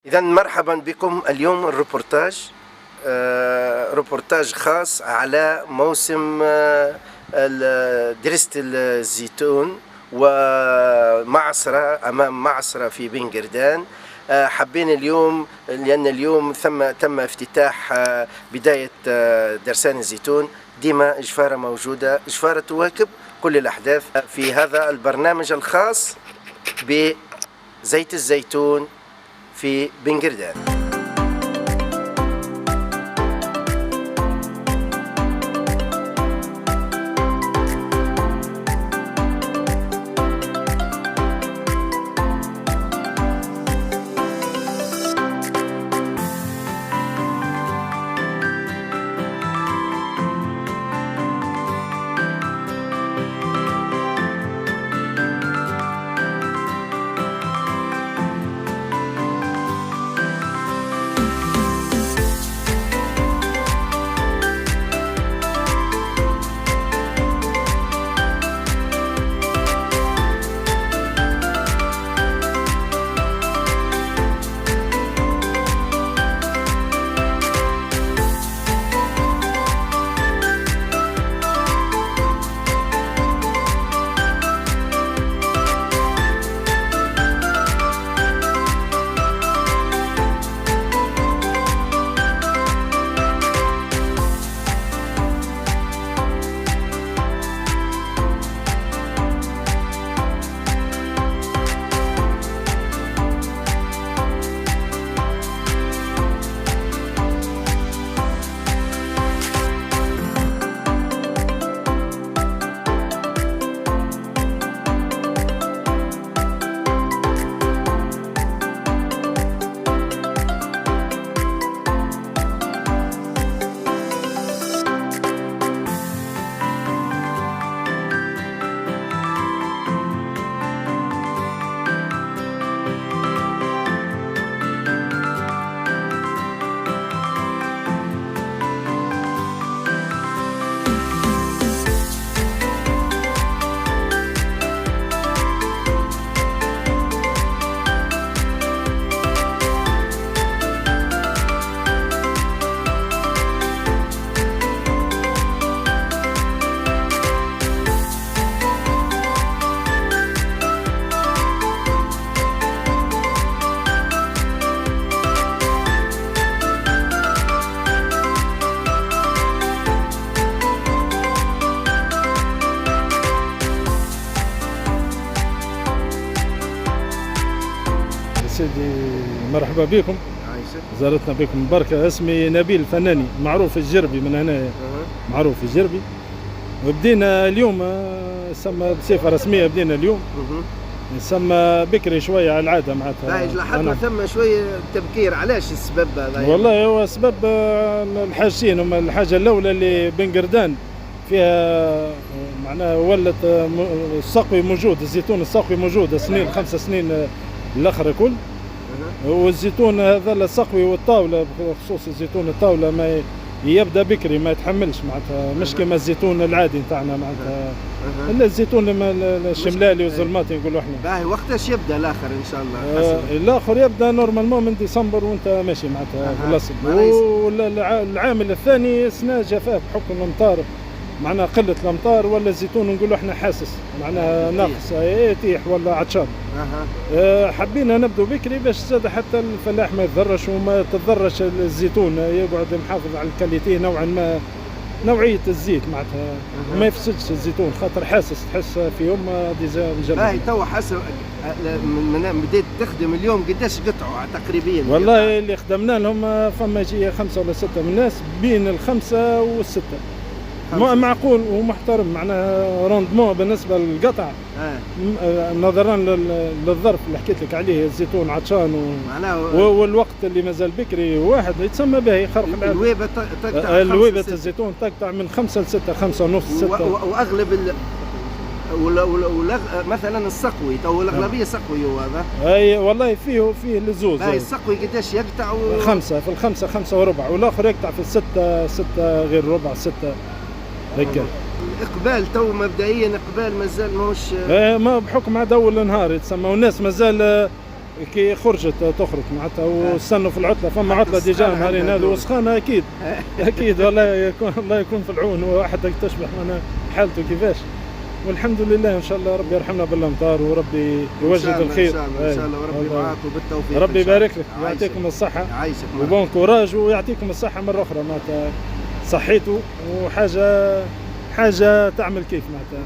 إذا مرحبا بكم. اليوم الروبورتاج روبورتاج خاص على موسم درست الزيتون ومعصرة أمام معصرة في بن قردان. حبينا اليوم لأن اليوم تم افتتاح بداية درسان الزيتون. ديما إجفارة موجودة، إجفارة تواكب كل الأحداث في هذا البرنامج الخاص بزيت الزيتون في بن قردان. سيدي مرحبا بكم. زارتنا بكم بركة. اسمي نبيل الفناني، معروف الجربي من هنا، معروف الجربي. وبدينا اليوم سما بصفة رسمية، بدينا اليوم نسمى بكري شوية على العادة معناتها. لاحظنا ثم شوية تبكير، علاش السبب هذا؟ والله هو سبب الحاجتين. هما الحاجة الأولى اللي بن قردان فيها معناها ولت السقوي موجود، الزيتون السقوي موجود السنين 5 سنين الأخرى كل. والزيتون هذا السقوي والطاولة، بخصوص الزيتون الطاولة ما يبدا بكري، ما يتحملش معناتها، مش كما الزيتون العادي نتاعنا معناتها. الا الزيتون الشملالي والظلماتي نقولوا احنا. باهي وقتاش يبدا الاخر ان شاء الله؟ الاخر يبدا نورمالمون من ديسمبر وانت ماشي معناتها بالاصل. والعامل الثاني سنة جفاف بحكم الامطار، معناها قلة الامطار، ولا الزيتون نقولوا احنا حاسس معناها ناقص يتيح ولا عطشان. حبينا نبدو بكري باش زاد حتى الفلاح ما يتضرش وما تتضرش الزيتون، يقعد محافظ على الكاليتي نوعا ما، نوعية الزيت معناتها ما يفسدش الزيتون، خاطر حاسس تحس في يوم ديجا مجرد. باهي توا حاسس من بديت تخدم اليوم قداش قطعوا تقريبا؟ والله اللي خدمنا لهم فما يجي 5 ولا 6 من الناس، بين ال5 وال6 معقول ومحترم، معناها روندمون بالنسبه للقطع. نظرا للظرف اللي حكيت لك عليه، الزيتون عطشان والوقت اللي مازال بكري، واحد يتسمى به خرق الويبه تقطع، الويبه الزيتون تقطع من 5 ل 6، 5 ونص 6. واغلب مثلا السقوي تو الاغلبيه سقوي هو هذا. اي والله فيه لزوز. السقوي قداش يقطع؟ 5 في ال5 5 وربع، والاخر يقطع في ال6 6 غير ربع 6 هيك. الاقبال تو مبدئيا اقبال مازال ماهوش ما بحكم هذا اول النهار يتسمى، والناس مازال كي خرجت تخرج معناتها واستنوا في العطله، فما عطله ديجا نهارين هذو وسخانه اكيد اكيد. والله الله يكون في العون، واحد تشبح معنا حالته كيفاش. والحمد لله ان شاء الله ربي يرحمنا بالامطار وربي يوجد الخير ان شاء الله وربي معاك وبالتوفيق. ربي يبارك لك ويعطيكم الصحه وبون كوراج ويعطيكم الصحه مره اخرى. معناتها صحيتوا وحاجه تعمل كيف معناتها.